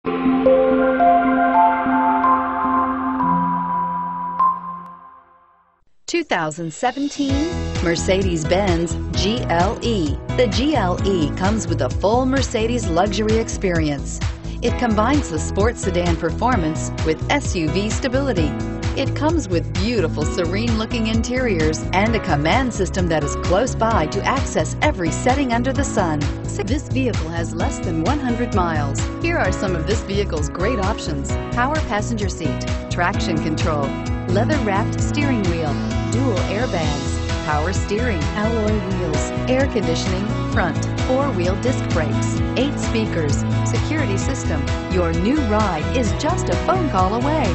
2017 Mercedes-Benz GLE. The GLE comes with a full Mercedes luxury experience. It combines the sports sedan performance with SUV stability. It comes with beautiful, serene-looking interiors and a command system that is close by to access every setting under the sun. This vehicle has less than 100 miles. Here are some of this vehicle's great options: power passenger seat, traction control, leather-wrapped steering wheel, dual airbags, power steering, alloy wheels, air conditioning, front, four-wheel disc brakes, 8 speakers, security system. Your new ride is just a phone call away.